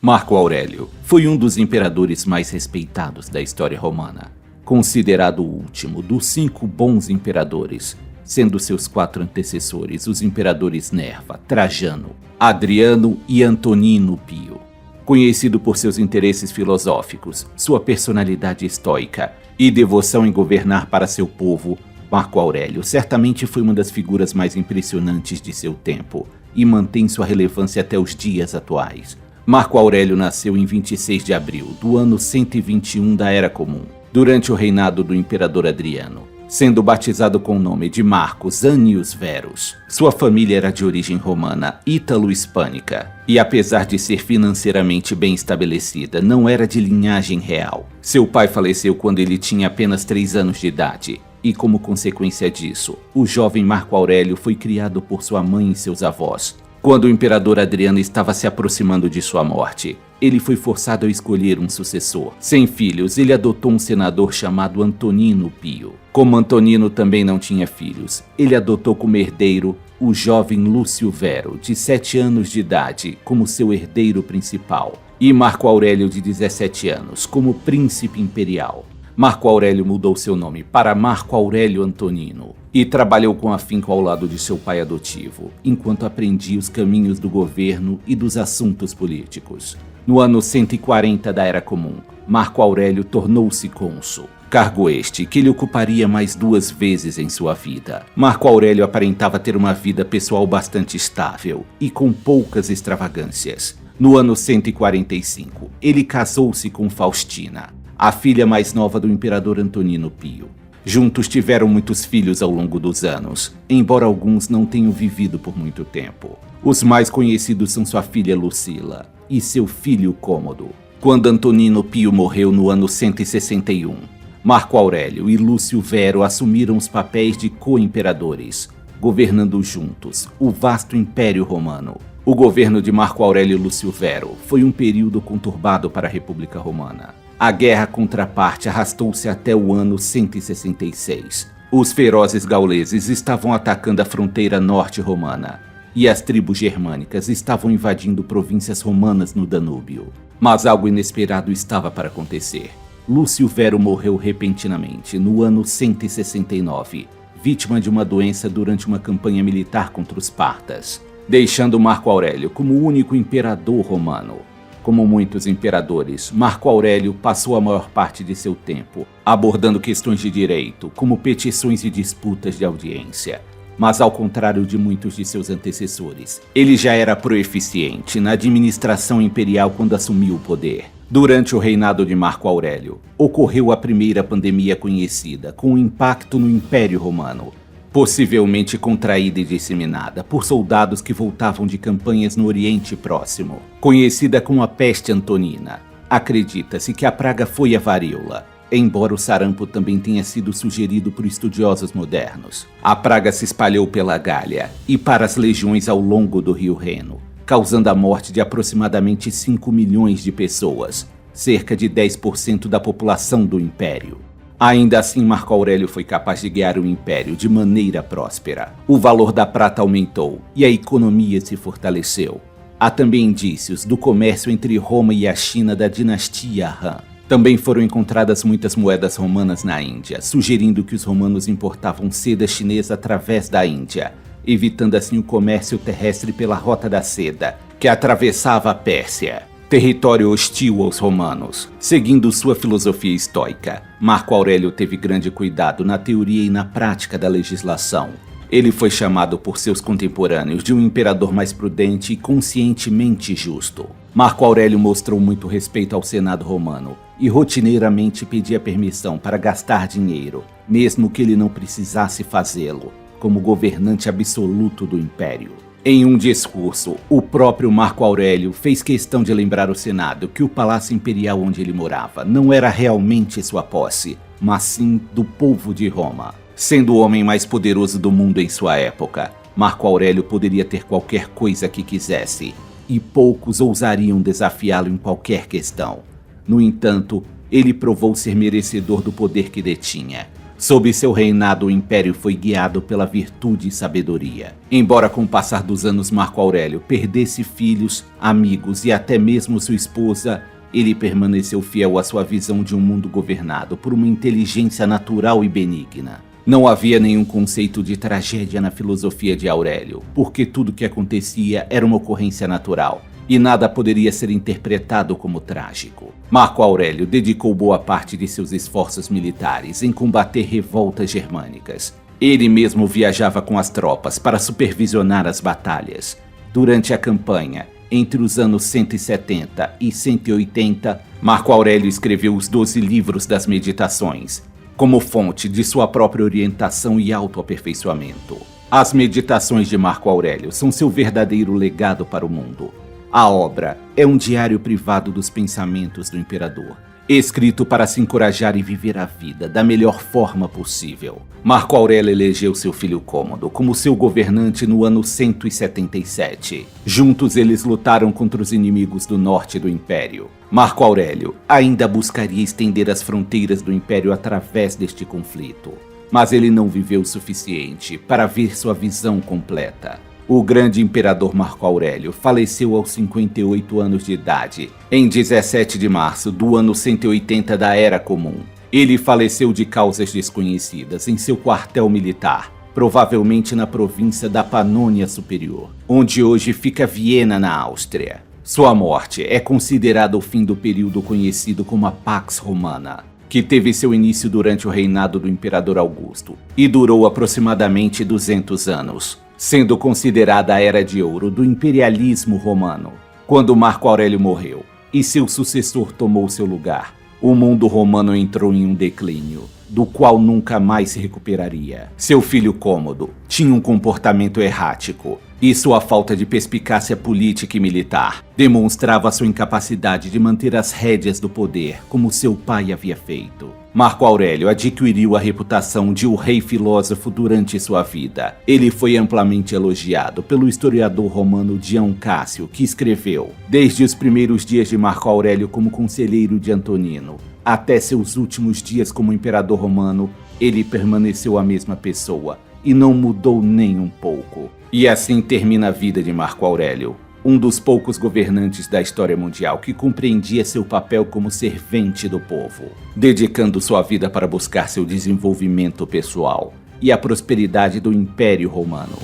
Marco Aurélio foi um dos imperadores mais respeitados da história romana, considerado o último dos 5 bons imperadores, sendo seus 4 antecessores os imperadores Nerva, Trajano, Adriano e Antonino Pio. Conhecido por seus interesses filosóficos, sua personalidade estoica e devoção em governar para seu povo, Marco Aurélio certamente foi uma das figuras mais impressionantes de seu tempo e mantém sua relevância até os dias atuais. Marco Aurélio nasceu em 26 de abril do ano 121 da Era Comum, durante o reinado do imperador Adriano, sendo batizado com o nome de Marcus Annius Verus. Sua família era de origem romana ítalo-hispânica e, apesar de ser financeiramente bem estabelecida, não era de linhagem real. Seu pai faleceu quando ele tinha apenas 3 anos de idade e, como consequência disso, o jovem Marco Aurélio foi criado por sua mãe e seus avós. Quando o imperador Adriano estava se aproximando de sua morte, ele foi forçado a escolher um sucessor. Sem filhos, ele adotou um senador chamado Antonino Pio. Como Antonino também não tinha filhos, ele adotou como herdeiro o jovem Lúcio Vero, de 7 anos de idade, como seu herdeiro principal, e Marco Aurélio, de 17 anos, como príncipe imperial. Marco Aurélio mudou seu nome para Marco Aurélio Antonino e trabalhou com afinco ao lado de seu pai adotivo, enquanto aprendia os caminhos do governo e dos assuntos políticos. No ano 140 da Era Comum, Marco Aurélio tornou-se cônsul, cargo este que ele ocuparia mais 2 vezes em sua vida. Marco Aurélio aparentava ter uma vida pessoal bastante estável e com poucas extravagâncias. No ano 145, ele casou-se com Faustina, a filha mais nova do imperador Antonino Pio. Juntos tiveram muitos filhos ao longo dos anos, embora alguns não tenham vivido por muito tempo. Os mais conhecidos são sua filha Lucila e seu filho Cômodo. Quando Antonino Pio morreu no ano 161, Marco Aurélio e Lúcio Vero assumiram os papéis de co-imperadores, governando juntos o vasto Império Romano. O governo de Marco Aurélio e Lúcio Vero foi um período conturbado para a República Romana. A guerra contra a Parte arrastou-se até o ano 166. Os ferozes gauleses estavam atacando a fronteira norte romana, e as tribos germânicas estavam invadindo províncias romanas no Danúbio. Mas algo inesperado estava para acontecer. Lúcio Vero morreu repentinamente no ano 169, vítima de uma doença durante uma campanha militar contra os partas, deixando Marco Aurélio como o único imperador romano. Como muitos imperadores, Marco Aurélio passou a maior parte de seu tempo abordando questões de direito, como petições e disputas de audiência. Mas ao contrário de muitos de seus antecessores, ele já era proeficiente na administração imperial quando assumiu o poder. Durante o reinado de Marco Aurélio, ocorreu a primeira pandemia conhecida, com um impacto no Império Romano, possivelmente contraída e disseminada por soldados que voltavam de campanhas no Oriente Próximo, conhecida como a Peste Antonina. Acredita-se que a praga foi a varíola, embora o sarampo também tenha sido sugerido por estudiosos modernos. A praga se espalhou pela Gália e para as legiões ao longo do rio Reno, causando a morte de aproximadamente 5 milhões de pessoas, cerca de 10% da população do Império. Ainda assim, Marco Aurélio foi capaz de guiar o império de maneira próspera. O valor da prata aumentou e a economia se fortaleceu. Há também indícios do comércio entre Roma e a China da dinastia Han. Também foram encontradas muitas moedas romanas na Índia, sugerindo que os romanos importavam seda chinesa através da Índia, evitando assim o comércio terrestre pela Rota da Seda, que atravessava a Pérsia, território hostil aos romanos. Seguindo sua filosofia estoica, Marco Aurélio teve grande cuidado na teoria e na prática da legislação. Ele foi chamado por seus contemporâneos de um imperador mais prudente e conscientemente justo. Marco Aurélio mostrou muito respeito ao Senado romano e rotineiramente pedia permissão para gastar dinheiro, mesmo que ele não precisasse fazê-lo, como governante absoluto do império. Em um discurso, o próprio Marco Aurélio fez questão de lembrar ao Senado que o palácio imperial onde ele morava não era realmente sua posse, mas sim do povo de Roma. Sendo o homem mais poderoso do mundo em sua época, Marco Aurélio poderia ter qualquer coisa que quisesse, e poucos ousariam desafiá-lo em qualquer questão. No entanto, ele provou ser merecedor do poder que detinha. Sob seu reinado, o império foi guiado pela virtude e sabedoria. Embora com o passar dos anos Marco Aurélio perdesse filhos, amigos e até mesmo sua esposa, ele permaneceu fiel à sua visão de um mundo governado por uma inteligência natural e benigna. Não havia nenhum conceito de tragédia na filosofia de Aurélio, porque tudo que acontecia era uma ocorrência natural, e nada poderia ser interpretado como trágico. Marco Aurélio dedicou boa parte de seus esforços militares em combater revoltas germânicas. Ele mesmo viajava com as tropas para supervisionar as batalhas. Durante a campanha, entre os anos 170 e 180, Marco Aurélio escreveu os 12 livros das Meditações, como fonte de sua própria orientação e autoaperfeiçoamento. As Meditações de Marco Aurélio são seu verdadeiro legado para o mundo. A obra é um diário privado dos pensamentos do imperador, escrito para se encorajar e viver a vida da melhor forma possível. Marco Aurélio elegeu seu filho Cômodo como seu governante no ano 177. Juntos eles lutaram contra os inimigos do norte do império. Marco Aurélio ainda buscaria estender as fronteiras do império através deste conflito, mas ele não viveu o suficiente para ver sua visão completa. O grande imperador Marco Aurélio faleceu aos 58 anos de idade, em 17 de março do ano 180 da Era Comum. Ele faleceu de causas desconhecidas em seu quartel militar, provavelmente na província da Panônia Superior, onde hoje fica Viena, na Áustria. Sua morte é considerada o fim do período conhecido como a Pax Romana, que teve seu início durante o reinado do imperador Augusto e durou aproximadamente 200 anos. Sendo considerada a Era de Ouro do imperialismo romano. Quando Marco Aurélio morreu e seu sucessor tomou seu lugar, o mundo romano entrou em um declínio, do qual nunca mais se recuperaria. Seu filho Cômodo tinha um comportamento errático, e sua falta de perspicácia política e militar demonstrava sua incapacidade de manter as rédeas do poder como seu pai havia feito. Marco Aurélio adquiriu a reputação de o rei filósofo durante sua vida. Ele foi amplamente elogiado pelo historiador romano Dion Cássio, que escreveu: desde os primeiros dias de Marco Aurélio como conselheiro de Antonino, até seus últimos dias como imperador romano, ele permaneceu a mesma pessoa e não mudou nem um pouco. E assim termina a vida de Marco Aurélio, um dos poucos governantes da história mundial que compreendia seu papel como servente do povo, dedicando sua vida para buscar seu desenvolvimento pessoal e a prosperidade do Império Romano.